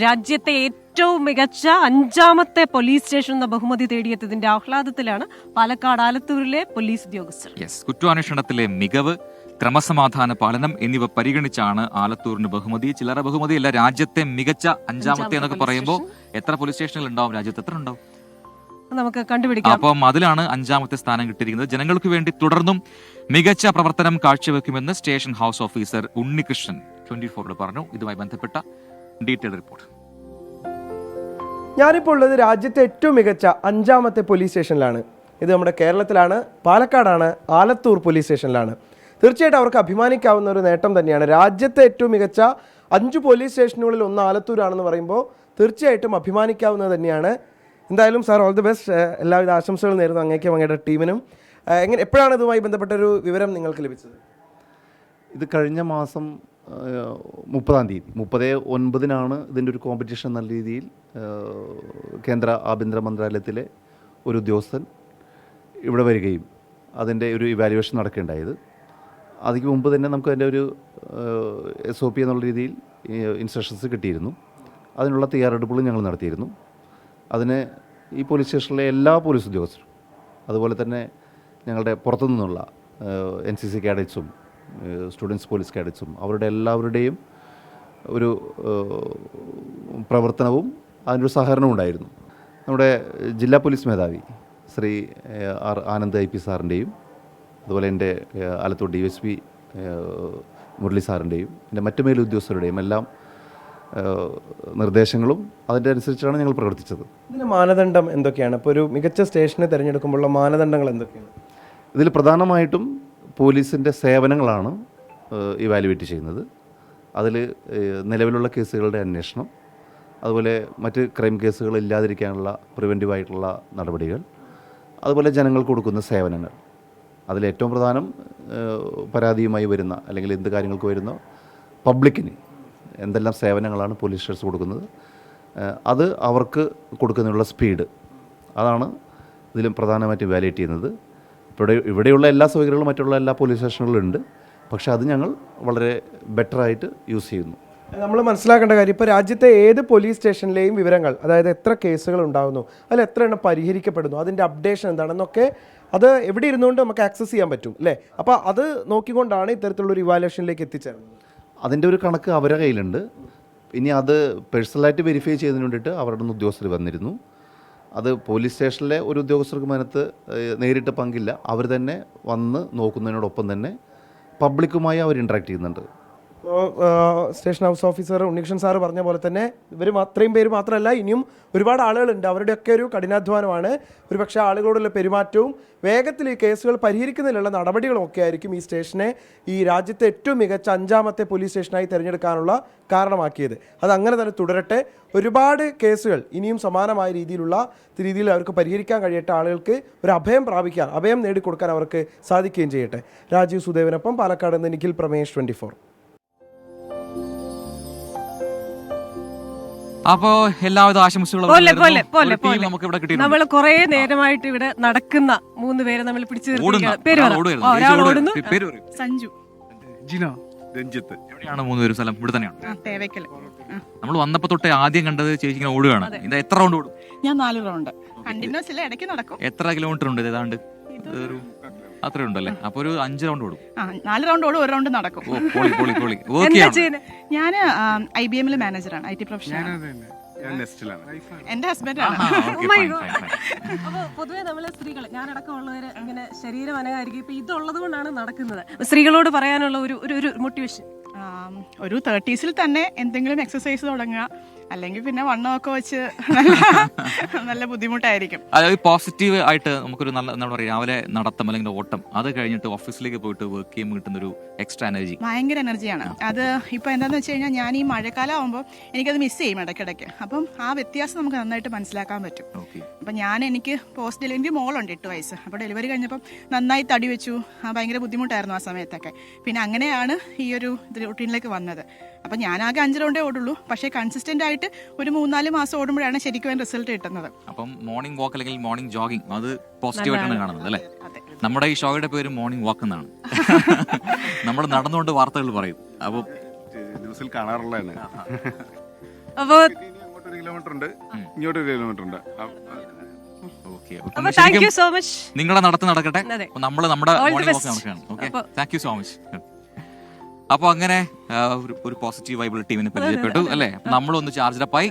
രാജ്യത്തെ ഏറ്റവും മികച്ച 5ാമത്തെ പോലീസ് സ്റ്റേഷൻ എന്ന ബഹുമതി തേടിയെത്തിയതിന്റെ ആഹ്ലാദത്തിലാണ് പാലക്കാട് ആലത്തൂരിലെ പോലീസ് ഉദ്യോഗസ്ഥർ. കുറ്റാന്വേഷണത്തിലെ മികവ്, ക്രമസമാധാന പാലനം എന്നിവ പരിഗണിച്ചാണ് ആലത്തൂരിന് ബഹുമതി. ചില്ലറ ബഹുമതിയല്ല, രാജ്യത്തെ മികച്ച 5ാമത്തെ എന്നൊക്കെ പറയുമ്പോൾ എത്ര പോലീസ് സ്റ്റേഷനുകൾ ഉണ്ടാവും? രാജ്യത്ത് എത്ര ഉണ്ടാവും? നമുക്ക് കണ്ടുപിടിക്കാം. അപ്പം അതിലാണ് 5ാമത്തെ സ്ഥാനം കിട്ടിയിരിക്കുന്നത്. ജനങ്ങൾക്ക് വേണ്ടി തുടർന്നും മികച്ച പ്രവർത്തനം കാഴ്ചവെക്കുമെന്ന് സ്റ്റേഷൻ ഹൗസ് ഓഫീസർ ഉണ്ണികൃഷ്ണൻ 24 പറഞ്ഞു. ഇതുമായി ബന്ധപ്പെട്ട ഡീറ്റെയിൽ റിപ്പോർട്ട്. ഞാനിപ്പോൾ ഉള്ളത് രാജ്യത്തെ ഏറ്റവും മികച്ച 5ാമത്തെ പോലീസ് സ്റ്റേഷനിലാണ്. ഇത് നമ്മുടെ കേരളത്തിലാണ്, പാലക്കാടാണ്, ആലത്തൂർ പോലീസ് സ്റ്റേഷനിലാണ്. തീർച്ചയായിട്ടും അവർക്ക് അഭിമാനിക്കാവുന്ന ഒരു നേട്ടം തന്നെയാണ്. രാജ്യത്തെ ഏറ്റവും മികച്ച 5 പോലീസ് സ്റ്റേഷനുകളിൽ ഒന്ന് ആലത്തൂരാണെന്ന് പറയുമ്പോൾ തീർച്ചയായിട്ടും അഭിമാനിക്കാവുന്നത് തന്നെയാണ്. എന്തായാലും സാർ, ഓൾ ദി ബെസ്റ്റ്. എല്ലാവിധ ആശംസകളും നേരുന്നു അങ്ങേക്കും അങ്ങയുടെ ടീമിനും. എപ്പോഴാണ് ഇതുമായി ബന്ധപ്പെട്ടൊരു വിവരം നിങ്ങൾക്ക് ലഭിച്ചത്? ഇത് കഴിഞ്ഞ മാസം 30-ാം തീയതി 30/9 ഇതിൻ്റെ ഒരു കോമ്പറ്റീഷൻ നല്ല രീതിയിൽ കേന്ദ്ര ആഭ്യന്തര മന്ത്രാലയത്തിലെ ഒരു ഉദ്യോഗസ്ഥൻ ഇവിടെ വരികയും അതിൻ്റെ ഒരു ഇവാലുവേഷൻ നടക്കുകയുണ്ടായത്. അതിന് മുമ്പ് തന്നെ നമുക്ക് അതിൻ്റെ ഒരു SOP എന്നുള്ള രീതിയിൽ ഇൻസ്ട്രക്ഷൻസ് കിട്ടിയിരുന്നു. അതിനുള്ള തയ്യാറെടുപ്പുകളും ഞങ്ങൾ നടത്തിയിരുന്നു. അതിന് ഈ പോലീസ് സ്റ്റേഷനിലെ എല്ലാ പോലീസ് ഉദ്യോഗസ്ഥരും, അതുപോലെ തന്നെ ഞങ്ങളുടെ പുറത്തു നിന്നുള്ള NCC കാഡറ്റ്സും സ്റ്റുഡൻസ് പോലീസ് കാഡറ്റ്സും അവരുടെ എല്ലാവരുടെയും ഒരു പ്രവർത്തനവും അതിൻ്റെ ഒരു സഹകരണവും ഉണ്ടായിരുന്നു. നമ്മുടെ ജില്ലാ പോലീസ് മേധാവി ശ്രീ R. ആനന്ദ് IP സാറിൻ്റെയും, അതുപോലെ എൻ്റെ ആലത്തൂർ DSP മുരളി സാറിൻ്റെയും എൻ്റെ മറ്റു മേലുദ്യോഗസ്ഥരുടെയും എല്ലാം നിർദ്ദേശങ്ങളും അതിൻ്റെ അനുസരിച്ചാണ് ഞങ്ങൾ പ്രവർത്തിച്ചത്. ഇതിന് മാനദണ്ഡം എന്തൊക്കെയാണ്? ഇപ്പോൾ ഒരു മികച്ച സ്റ്റേഷനെ തിരഞ്ഞെടുക്കുമ്പോഴുള്ള മാനദണ്ഡങ്ങൾ എന്തൊക്കെയാണ്? ഇതിൽ പ്രധാനമായിട്ടും പോലീസിൻ്റെ സേവനങ്ങളാണ് ഇവാലുവേറ്റ് ചെയ്യുന്നത്. അതിൽ നിലവിലുള്ള കേസുകളുടെ അന്വേഷണം, അതുപോലെ മറ്റ് ക്രൈം കേസുകൾ ഇല്ലാതിരിക്കാനുള്ള പ്രിവെൻറ്റീവായിട്ടുള്ള നടപടികൾ, അതുപോലെ ജനങ്ങൾക്ക് കൊടുക്കുന്ന സേവനങ്ങൾ. അതിലേറ്റവും പ്രധാനം പരാതിയുമായി വരുന്ന അല്ലെങ്കിൽ എന്ത് കാര്യങ്ങൾക്ക് വരുന്ന പബ്ലിക്കിന് എന്തെല്ലാം സേവനങ്ങളാണ് പോലീസ് സ്റ്റേഷൻ കൊടുക്കുന്നത്, അത് അവർക്ക് കൊടുക്കുന്നതിനുള്ള സ്പീഡ്, അതാണ് ഇതിലും പ്രധാനമായിട്ട് ഇവാലുവേറ്റ് ചെയ്യുന്നത്. ഇവിടെയുള്ള എല്ലാ സൗകര്യങ്ങളും മറ്റുള്ള എല്ലാ പോലീസ് സ്റ്റേഷനുകളിലും ഉണ്ട്. പക്ഷേ അത് ഞങ്ങൾ വളരെ ബെറ്ററായിട്ട് യൂസ് ചെയ്യുന്നു. നമ്മൾ മനസ്സിലാക്കേണ്ട കാര്യം, ഇപ്പോൾ രാജ്യത്തെ ഏത് പോലീസ് സ്റ്റേഷനിലെയും വിവരങ്ങൾ, അതായത് എത്ര കേസുകൾ ഉണ്ടാകുന്നു, അതിൽ എത്ര എണ്ണം പരിഹരിക്കപ്പെടുന്നു, അതിൻ്റെ അപ്ഡേഷൻ എന്താണെന്നൊക്കെ അത് എവിടെ ഇരുന്നുകൊണ്ട് നമുക്ക് ആക്സസ് ചെയ്യാൻ പറ്റും അല്ലേ? അപ്പോൾ അത് നോക്കിക്കൊണ്ടാണ് ഇത്തരത്തിലുള്ളൊരു ഇവാലുവേഷനിലേക്ക് എത്തിച്ചേർന്നത്. അതിൻ്റെ ഒരു കണക്ക് അവരുടെ കയ്യിലുണ്ട്. ഇനി അത് പേഴ്സണലായിട്ട് വെരിഫൈ ചെയ്യുന്നതിന് വേണ്ടിയിട്ട് അവരുടെ ഉദ്യോഗസ്ഥർ വന്നിരുന്നു. അത് പോലീസ് സ്റ്റേഷനിലെ ഒരു ഉദ്യോഗസ്ഥർക്ക് അതിനകത്ത് നേരിട്ട് പങ്കില്ല. അവർ തന്നെ വന്ന് നോക്കുന്നതിനോടൊപ്പം തന്നെ പബ്ലിക്കുമായി അവർ ഇൻട്രാക്ട് ചെയ്യുന്നുണ്ട്. Station house officer Unnikrishnan sir പറഞ്ഞ പോലെ തന്നെ ഇവർ അത്രയും പേര് മാത്രമല്ല, ഇനിയും ഒരുപാട് ആളുകളുണ്ട്. അവരുടെയൊക്കെ ഒരു കഠിനാധ്വാനമാണ്, ഒരു പക്ഷേ ആളുകളോടുള്ള പെരുമാറ്റവും വേഗത്തിൽ ഈ കേസുകൾ പരിഹരിക്കുന്നതിനുള്ള നടപടികളും ഒക്കെ ആയിരിക്കും ഈ സ്റ്റേഷനെ ഈ രാജ്യത്തെ ഏറ്റവും മികച്ച 5ാമത്തെ പോലീസ് സ്റ്റേഷനായി തിരഞ്ഞെടുക്കാനുള്ള കാരണമാക്കിയത്. അതങ്ങനെ തന്നെ തുടരട്ടെ. ഒരുപാട് കേസുകൾ ഇനിയും സമാനമായ രീതിയിൽ അവർക്ക് പരിഹരിക്കാൻ കഴിയട്ടെ. ആളുകൾക്ക് ഒരു അഭയം നേടിക്കൊടുക്കാൻ അവർക്ക് സാധിക്കുകയും ചെയ്യട്ടെ. രാജീവ് സുദേവനൊപ്പം പാലക്കാട് നിന്ന് നിഖിൽ പ്രമേഷ്, 24. അപ്പോ എല്ലാവിധ ആശംസകളും. നമ്മൾ കുറെ നേരമായിട്ട് ഇവിടെ നടക്കുന്ന 3 പേരെ നമ്മൾ പിടിച്ചു സഞ്ജു, ജിനോ, രഞ്ജിത്ത്. എവിടെയാണ് 3 പേരും സ്ഥലം? ഇവിടെ തന്നെയാണ്. നമ്മൾ വന്നപ്പോ തൊട്ടേ ആദ്യം കണ്ടത് ചേച്ചി ഇങ്ങനെ ഓടുകയാണ്. ഇത് എത്ര റൗണ്ട് ഓടും? ഞാൻ 4 റൗണ്ട് കണ്ടിന്യൂസ് ഇടയ്ക്ക് നടക്കും. എത്ര കിലോമീറ്റർ ഉണ്ട്? ഏതാണ്ട് ഒരു അത്രേ ഉണ്ടല്ലേ? അപ്പൊ ഒരു 5 റൗണ്ട് ഓടും. 4 റൗണ്ട് ഓടും, 1 റൗണ്ട് നടക്കും. ഞാൻ IBM മാനേജറാണ്, IT പ്രൊഫഷണൽ. എന്റെ ഹസ്ബൻഡാണ്. പൊതുവെ നമ്മളെ സ്ത്രീകൾ, ഞാനടക്കമുള്ളവര് ഇങ്ങനെ ശരീരം അനങ്ങായിരിക്കും. ഇപ്പൊ ഇതുള്ളത് കൊണ്ടാണ് നടക്കുന്നത്. സ്ത്രീകളോട് പറയാനുള്ള ഒരു മോട്ടിവേഷൻ, ഒരു 30s തന്നെ എന്തെങ്കിലും എക്സസൈസ് തുടങ്ങുക, അല്ലെങ്കിൽ പിന്നെ വണ്ണമൊക്കെ വെച്ച് നല്ല ബുദ്ധിമുട്ടായിരിക്കും. അതായത് പോസിറ്റീവ് ആയിട്ട് നമുക്കൊരു നല്ല, എന്താ പറയുക, രാവിലെ നടത്തം അല്ലെങ്കിൽ ഓട്ടം, അത് കഴിഞ്ഞിട്ട് ഓഫീസിലേക്ക് പോയിട്ട് വർക്ക് ചെയ്യുമ്പോൾ കിട്ടുന്ന ഒരു എക്സ്ട്രാ എനർജി, ഭയങ്കര എനർജിയാണ് അത്. ഇപ്പൊ എന്താന്ന് വെച്ച് കഴിഞ്ഞാൽ, ഞാൻ ഈ മഴക്കാലം ആകുമ്പോൾ എനിക്കത് മിസ് ചെയ്യും ഇടയ്ക്കിടയ്ക്ക്. അപ്പം ആ വ്യത്യാസം നമുക്ക് നന്നായിട്ട് മനസ്സിലാക്കാൻ പറ്റും. അപ്പം എനിക്ക് പോസ്റ്റ് ഡെലിവറി മോളുണ്ട് 8 വയസ്സ്. അപ്പോൾ ഡെലിവറി കഴിഞ്ഞപ്പം നന്നായി തടി വെച്ചു, ഭയങ്കര ബുദ്ധിമുട്ടായിരുന്നു ആ സമയത്തൊക്കെ. പിന്നെ അങ്ങനെയാണ് ഈ ഒരു റൂട്ടീനിലേക്ക് വന്നത്. അപ്പം ഞാനാകെ 5 റൗണ്ടേ ഓടുള്ളൂ. പക്ഷേ കൺസിസ്റ്റന്റ് ആയിട്ട് ഒരു 3-4 മാസം ഓടുമ്പോഴാണ് ശരിക്കും റിസൾട്ട് കിട്ടുന്നത്. അപ്പം മോർണിംഗ് വാക്ക് അല്ലെങ്കിൽ മോർണിംഗ് ജോഗിങ്, അത് പോസിറ്റീവ് ആയിട്ടാണ് കാണുന്നത് അല്ലേ? നമ്മുടെ ഈ ഷോയുടെ പേര് മോർണിംഗ് വാക്ക് എന്നാണ്. നമ്മൾ നടന്നുകൊണ്ട് വാർത്തകൾ പറയും. അപ്പോൾ ന്യൂസിൽ കാണാറുള്ളതാണ്. അപ്പൊ അങ്ങോട്ടൊരു കിലോമീറ്റർ ഉണ്ട്, ഇങ്ങോട്ടൊരു കിലോമീറ്റർ ഉണ്ട്. ഓക്കെ അപ്പൊ താങ്ക് യു സോ മച്ച്. നിങ്ങളുടെ നടത്ത് നടക്കട്ടെ. അതെ. നമ്മള് നമ്മുടെ All the മോർണിംഗ് best. വാക്ക് നടക്കുകയാണ്. ഓക്കെ, അപ്പൊ- താങ്ക് യു സോ മച്ച്. അപ്പൊ അങ്ങനെ ഒരു പോസിറ്റീവ് വൈബിൾ ടീമിനെ പരിചയപ്പെട്ടു അല്ലേ? നമ്മളൊന്ന് ചാർജ് അപ്പ് ആയി.